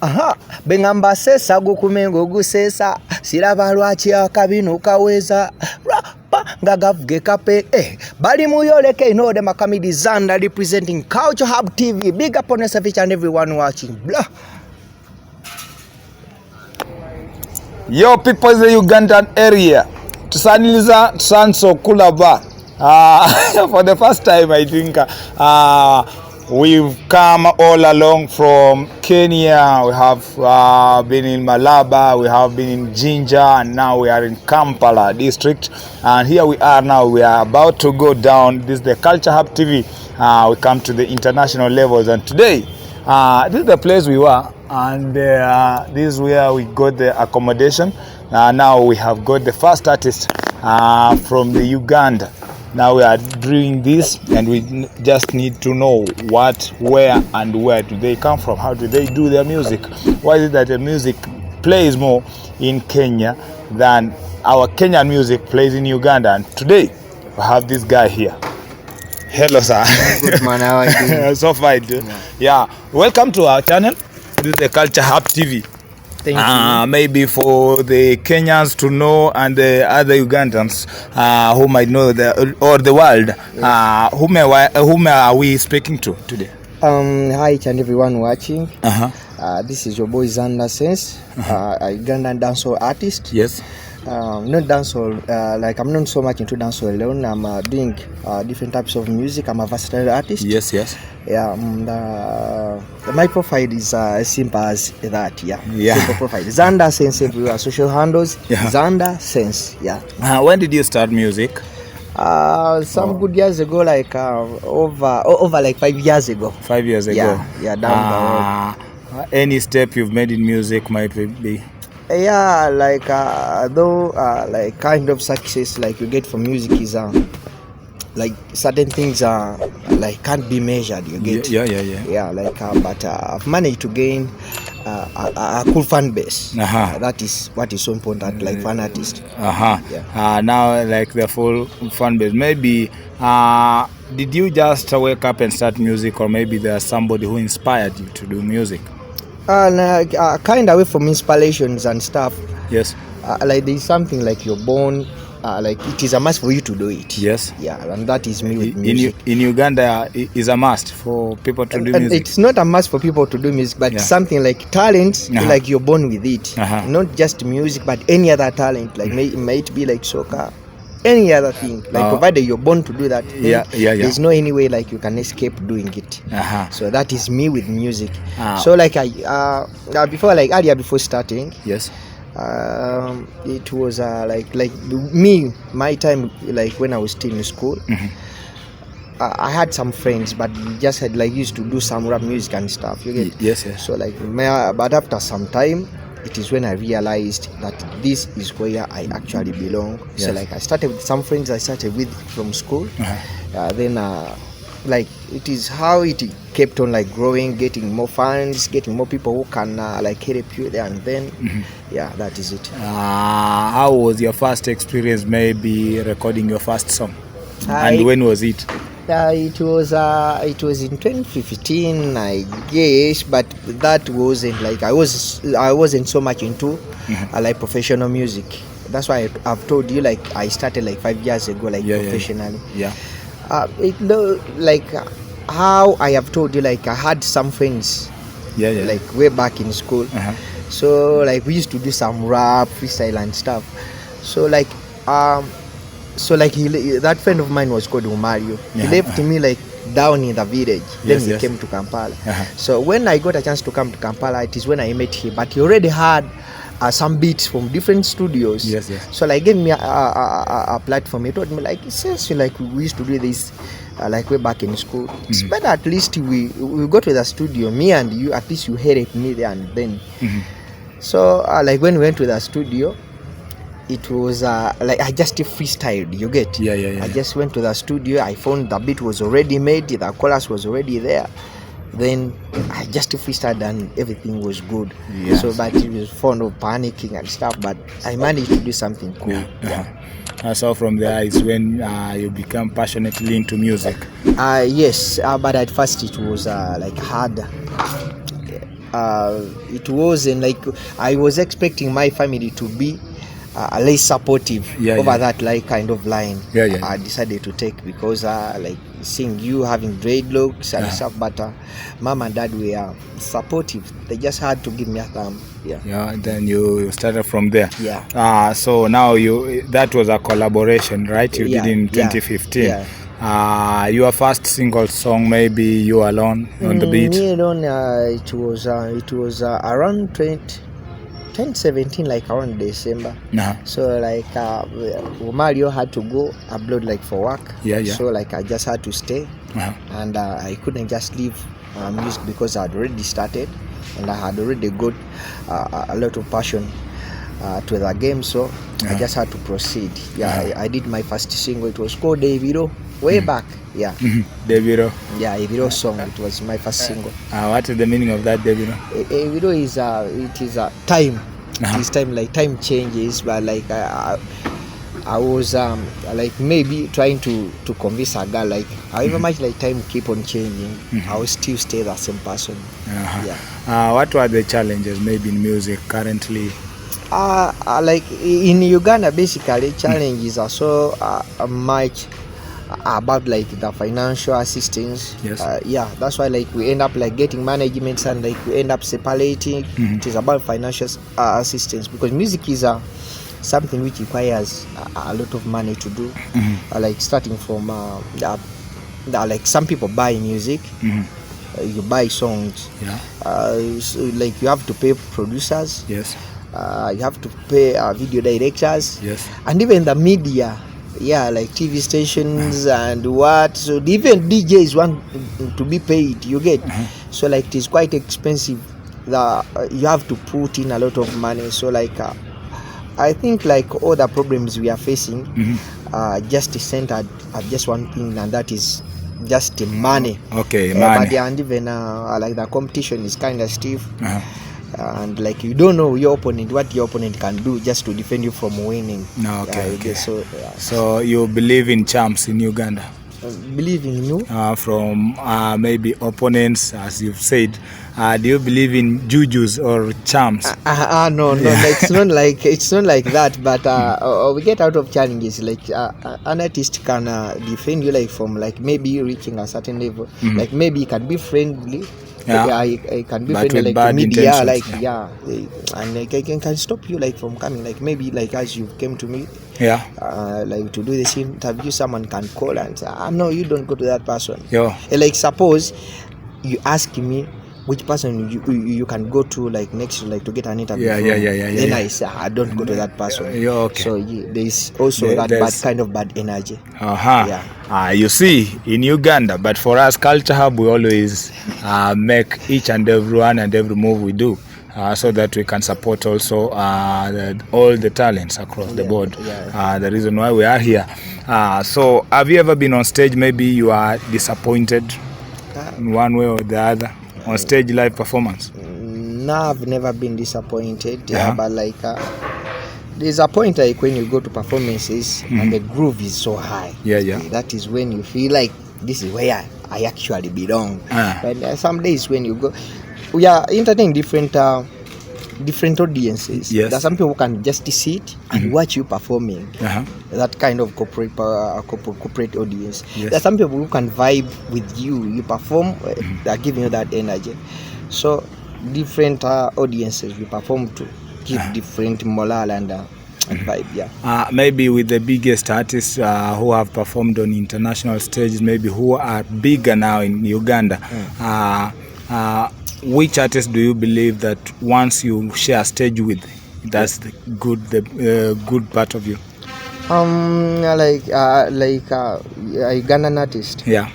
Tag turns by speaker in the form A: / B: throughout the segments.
A: Aha, bengamba sesa gukumengo gusesa siraba lwaki akabino kaweza rapa ngagavuge kape bali muyoleke inode makamidi Xander representing Culture Hub TV. Big up on yourself each and everyone watching. Blah.
B: Yo people in the Ugandan area, tusaniliza tusanso kulaba. For the first time I think we've come all along from Kenya. We have been in Malaba, we have been in Jinja, and now we are in Kampala district. And here we are now. We are about to go down. This is the Culture Hub TV. We come to the international levels, and today this is the place we were, and this is where we got the accommodation. Now we have got the first artist from the Uganda. Now we are doing this, and we just need to know what, where, and where do they come from? How do they do their music? Why is it that the music plays more in Kenya than our Kenyan music plays in Uganda? And today we have this guy here. Hello, sir.
A: Good man, how are you doing?
B: So fine. Yeah. Welcome to our channel. This is the Culture Hub TV.
A: Thank you.
B: Maybe for the Kenyans to know and the other Ugandans who might know or the world, yes. Whom are we speaking to today?
A: Hi each and everyone watching. This is your boy Xander Sense, a Ugandan dancehall artist.
B: Yes.
A: Not dancehall, like I'm not so much into dancehall alone. I'm doing different types of music. I'm a versatile artist.
B: Yes, yes.
A: Yeah, my profile is as simple as that. Yeah. Simple profile. Xander Sense everywhere. Social handles. Yeah. Xander Sense. Yeah.
B: When did you start music?
A: Some good years ago, like over like 5 years ago.
B: 5 years ago.
A: Yeah, down the road.
B: Any step you've made in music might be?
A: Yeah, like though like kind of success like you get from music is like certain things are like can't be measured. You get yeah like but I've managed to gain a cool fan base. That is what is so important, like fan artist.
B: Now like the full fan base, maybe did you just wake up and start music, or maybe there's somebody who inspired you to do music?
A: Kind of away from inspirations and stuff.
B: Yes.
A: Like there's something like you're born, like it is a must for you to do it.
B: Yes.
A: Yeah, and that is me with music.
B: In Uganda, is a must for people to do music.
A: It's not a must for people to do music, but something like talent, like you're born with it. Not just music, but any other talent. Like might be like soccer, any other thing. Like provided you're born to do that. There's no any way like you can escape doing it. So that is me with music. So like before starting.
B: Yes.
A: It was like me, my time, like when I was still in school. I had some friends, but we just had like used to do some rap music and stuff. You get?
B: Yes.
A: So like, but after some time, it is when I realized that this is where I actually belong. Yes. So like I started with some friends I started with from school. Then like it is how it kept on like growing, getting more fans, getting more people who can like help you there, and then that is it.
B: How was your first experience maybe recording your first song? And when was it?
A: It was in 2015, I guess, but that wasn't like I wasn't so much into like professional music. That's why I've told you like I started like 5 years ago, like professionally. Like how I have told you, like I had some friends like way back in school. So like we used to do some rap, freestyle and stuff. So like that friend of mine was called Umario. He left me like down in the village. Then he came to Kampala. So when I got a chance to come to Kampala, it is when I met him. But he already had some beats from different studios. So like gave me a platform. He told me like, since like we used to do this like way back in school, it's better at least we go to the studio, me and you, at least you help me there and then. So like when we went to the studio, it was like I just freestyled, you get? I just went to the studio, I found the beat was already made, the chorus was already there. Then I just freestyled and everything was good. So but it was fun of panicking and stuff, but I managed to do something cool.
B: So from there is when you become passionately into music.
A: Yes, but at first it was like hard. it wasn't like I was expecting my family to be less supportive over that like kind of line. I decided to take because like seeing you having dreadlocks and stuff, but mom and dad were supportive. They just had to give me a thumb.
B: Then you started from there. So now that was a collaboration, right? You did in 2015. Your first single song, maybe You Alone on the beat?
A: Me Alone, it was around 2017, like around December. So like Mario had to go abroad like for work. So like I just had to stay, and I couldn't just leave music because I had already started and I had already got a lot of passion to the game. So I just had to proceed. I did my first single. It was called Davido way back.
B: Davido.
A: Davido song. It was my first single.
B: What is the meaning of that, Davido?
A: Davido is it is a time. It is time, like time changes, but like I was like maybe trying to convince a girl like however much like time keep on changing, I will still stay the same person.
B: What were the challenges maybe in music currently?
A: Like in Uganda, basically challenges are so much about like the financial assistance. That's why like we end up like getting managements and like we end up separating. It is about financial assistance because music is something which requires a lot of money to do. Like starting from like some people buy music, you buy songs, so like you have to pay producers, you have to pay video directors, and even the media, like TV stations and what. So even DJs want to be paid, you get. So like it is quite expensive. You have to put in a lot of money. So like I think like all the problems we are facing just centered at just one thing, and that is just money.
B: Money.
A: But and even like the competition is kind of stiff. And like you don't know what your opponent can do just to defend you from winning. So
B: you believe in champs in Uganda?
A: Believe in you?
B: From maybe opponents, as you've said. Do you believe in jujus or champs?
A: No, it's not like that. But we get out of challenges. Like an artist can defend you like from like maybe reaching a certain level. Like maybe he can be friendly. I can be friendly like to media, like and like I can stop you like from coming. Like maybe like as you came to me, like to do the same interview, someone can call and say, no, you don't go to that person. Like suppose you ask me which person you can go to like next like to get an interview then I say I don't go to that person. So there is also that kind of bad energy.
B: You see in Uganda, but for us Culture Hub, we always make each and every one and every move we do so that we can support also all the talents across the board. The reason why we are here. So have you ever been on stage, maybe you are disappointed in one way or the other on stage live performance?
A: No, I've never been disappointed. But like there's a point like when you go to performances and the groove is so high. That is when you feel like this is where I actually belong. But some days when you go, we are entertaining different audiences. There are some people who can just sit and watch you performing. That kind of corporate audience. There are some people who can vibe with you. You perform, they are giving you that energy. So different audiences we perform to give different morale and vibe.
B: Maybe with the biggest artists who have performed on international stages, maybe who are bigger now in Uganda. Which artist do you believe that once you share stage with, that's the good part of you?
A: Like Ugandan artist. There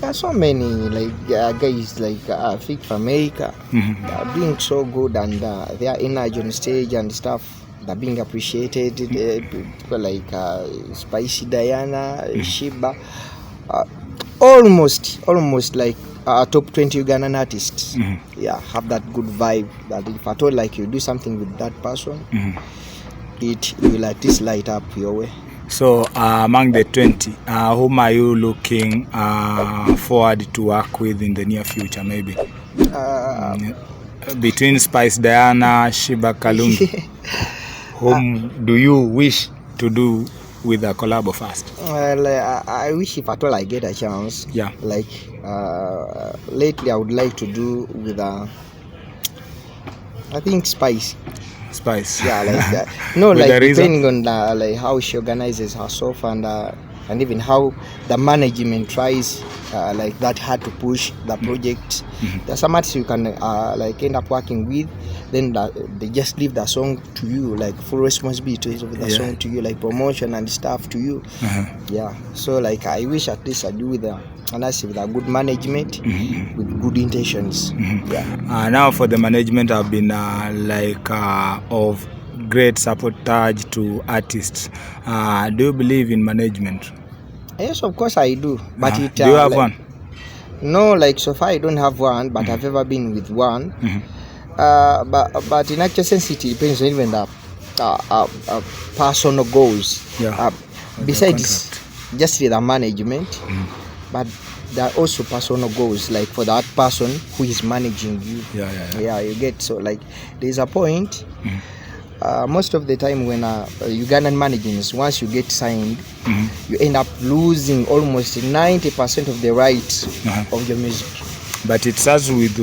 A: are so many like guys like Fik from America. They are doing so good and their energy on stage and stuff, they're being appreciated. People like Spicy Diana, Shiba, almost like top 20 Ugandan artists. Have that good vibe that if at all like you do something with that person, it will at least light up your way.
B: So among the 20, whom are you looking forward to work with in the near future maybe? Between Spice Diana, Shiba Kalungi, whom do you wish to do with a collab first?
A: Well, I wish if at all I get a chance.
B: Yeah.
A: Like lately, I would like to do with I think Spice. Yeah, like that. No, like depending on like how she organizes herself and even how the management tries like that hard to push the project. There's some artists you can like end up working with, then they just leave the song to you, like full responsibility of the song to you, like promotion and stuff to you. Yeah, so like I wish at least I do with an artist with a good management, with good intentions. Yeah.
B: Now for the management, I've been of great supportage to artists. Do you believe in management?
A: Yes, of course I do. But
B: do you have
A: like,
B: one?
A: No, like so far I don't have one, but I've ever been with one. But in actual sense, it depends on even the personal goals. Besides just the management, but there are also personal goals, like for that person who is managing you. Yeah, you get. So like there's a point. Most of the time when Ugandan managers, once you get signed, you end up losing almost 90% of the rights of your music.
B: But it starts with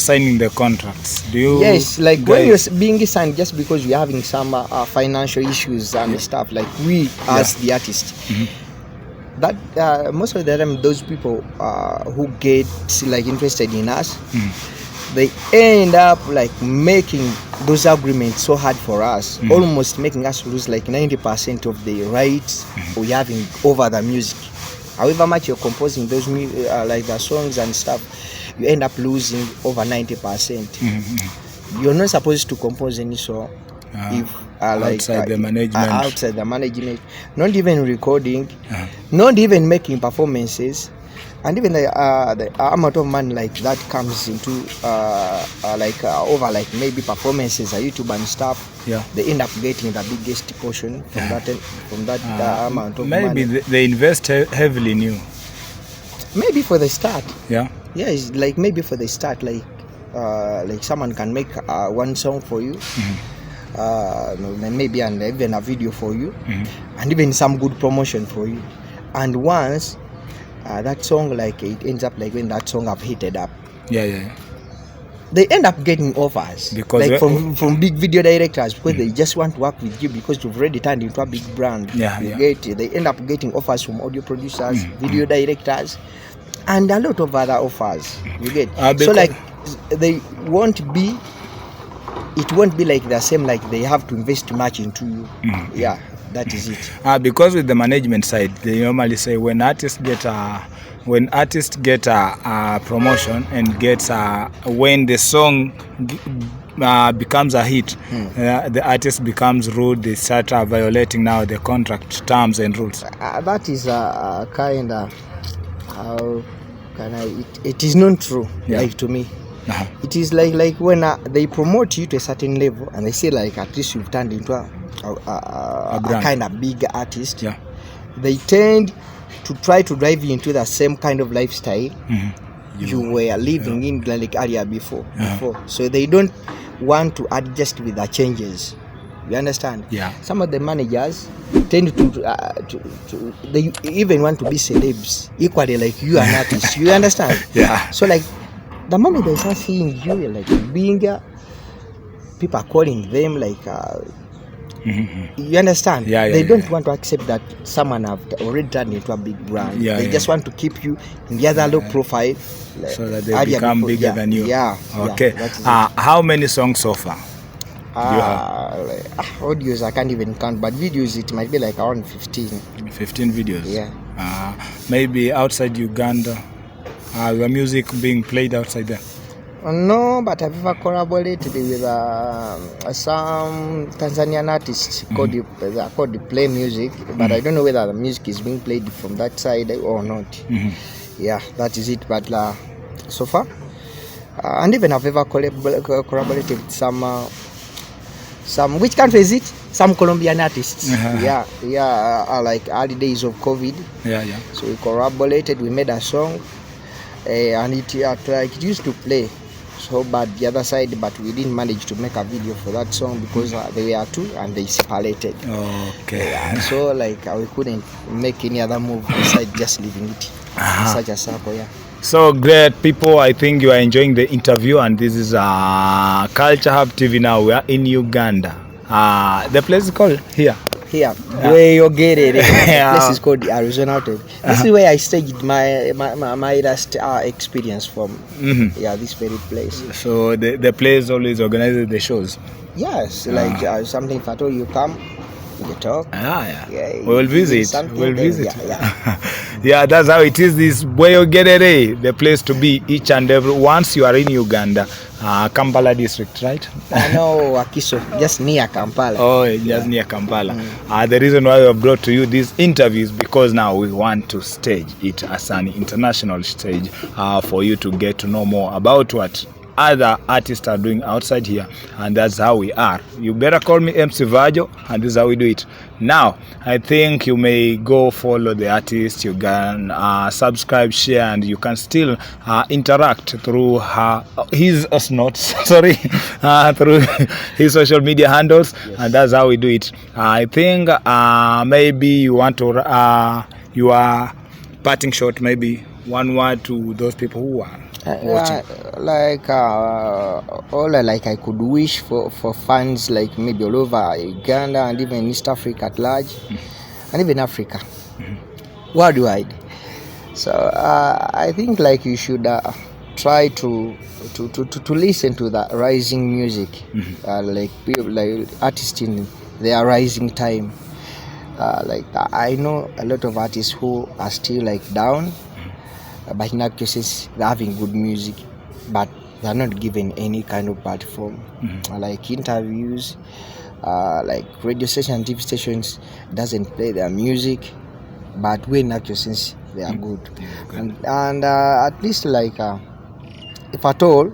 B: signing the contracts. Do you?
A: Yes, like when you're being signed, just because we're having some financial issues and stuff, like we as the artist, that most of the time those people who get like interested in us, they end up like making those agreements so hard for us, almost making us lose like 90% of the rights we're having over the music. However much you're composing those like the songs and stuff, you end up losing over 90%. You're not supposed to compose any song if like
B: outside the management,
A: not even recording, not even making performances. And even the amount of money like that comes into over like maybe performances on YouTube and stuff. They end up getting the biggest portion from that amount of money.
B: Maybe they invest heavily in you. Maybe
A: for the start.
B: Yeah,
A: it's like maybe for the start, like someone can make one song for you, maybe and even a video for you, and even some good promotion for you. And once that song, like it ends up like when that song have heated up, they end up getting offers because like from big video directors, because they just want to work with you because you've already turned into a big brand. They end up getting offers from audio producers, video directors, and a lot of other offers. You get so like it won't be like the same, like they have to invest much into you. That is it.
B: Because with the management side, they normally say when artists get a promotion and gets when the song becomes a hit, the artist becomes rude. They start violating now the contract terms and rules.
A: That is kind of how can I? It is not true. Like to me. It is like when they promote you to a certain level and they say like at least you've turned into a kind of big artist. They tend to try to drive you into the same kind of lifestyle you were living in like earlier before. So they don't want to adjust with the changes. You understand? Some of the managers tend to they even want to be celebs equally like you an artist. You understand? So like the moment they start seeing you like being people are calling them like you understand? They don't want to accept that someone have already turned into a big brand. They just want to keep you in the other low profile, like,
B: so that they become bigger than you. Okay. How many songs so far?
A: Audios I can't even count, but videos it might be like around 15
B: videos. Maybe outside Uganda, your music being played outside there?
A: No, but I've ever collaborated with some Tanzanian artists called the Play Music, but I don't know whether the music is being played from that side or not. That is it. But so far, and even I've ever collaborated with some which country is it? Some Colombian artists. Like early days of COVID. So we collaborated. We made a song, and it used to play so bad the other side, but we didn't manage to make a video for that song because they were two and they separated.
B: Okay.
A: Yeah, so like we couldn't make any other move besides just leaving it in such a circle. Yeah.
B: So great, people. I think you are enjoying the interview, and this is Culture Hub TV. Now we are in Uganda. The place is called here.
A: Here, where you get it. The place is called Arizona Hotel. This is where I staged my last experience from. Yeah, this very place.
B: So the place always organizes the shows.
A: Yes, like something. If I told you come, you talk.
B: Yeah.
A: Yeah,
B: We will visit. We'll visit.
A: Yeah.
B: Yeah, that's how it is. This Bweyogerere, the place to be each and every. Once you are in Uganda, Kampala district, right?
A: No, Wakiso, just near Kampala.
B: Oh, just near Kampala. The reason why we have brought to you these interviews because now we want to stage it as an international stage for you to get to know more about what other artists are doing outside here, and that's how we are. You better call me MC Vajo, and this is how we do it. Now, I think you may go follow the artist, you can subscribe, share, and you can still interact through through his social media handles, and that's how we do it. I think maybe you want to, you are parting shot, maybe one word to those people who are watching.
A: All I could wish for fans like maybe all over Uganda and even East Africa at large, and even Africa worldwide. So I think like you should try to listen to the rising music, like people, like artists in their rising time. Like I know a lot of artists who are still like down, but in actual sense they're having good music, but they're not given any kind of platform, like interviews, like radio stations, TV stations doesn't play their music, but when in actual sense they are good. And at least like if at all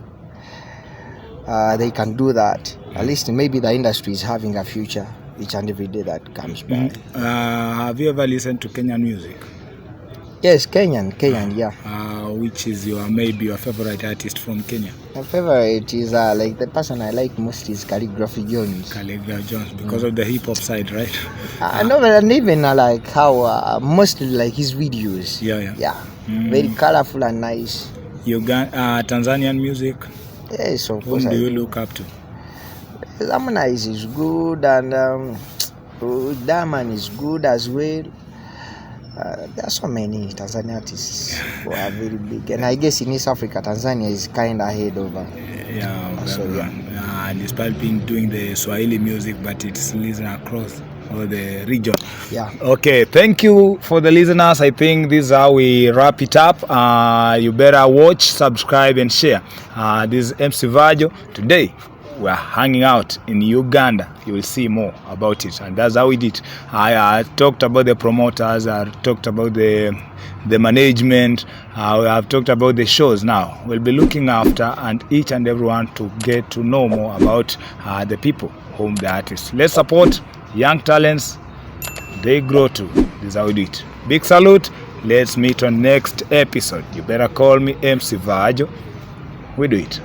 A: they can do that, at least maybe the industry is having a future each and every day that comes by.
B: Have you ever listened to Kenyan music?
A: Yes, Kenyan, yeah.
B: Which is maybe your favorite artist from Kenya?
A: My favorite is like the person I like most is Calligraphy Jones.
B: Calligraphy Jones, because of the hip hop side, right?
A: No, and even like how mostly like his videos. Yeah. Very colorful and nice.
B: Tanzanian music?
A: Yes, of course.
B: Whom do you look up to?
A: Harmonize is good, and Diamond is good as well. There are so many Tanzanian artists who are very big, and I guess in East Africa, Tanzania is kind of ahead over.
B: And despite being doing the Swahili music, but it's listened across all the region.
A: Yeah.
B: Okay, thank you for the listeners. I think this is how we wrap it up. You better watch, subscribe, and share. This is MC Vajo. Today we are hanging out in Uganda. You will see more about it, and that's how we did. I talked about the promoters, I talked about the management, we have talked about the shows. Now we'll be looking after and each and everyone to get to know more about the people whom the artists. Let's support young talents, they grow too. This is how we do it. Big salute. Let's meet on next episode. You better call me MC Vajo. We do it.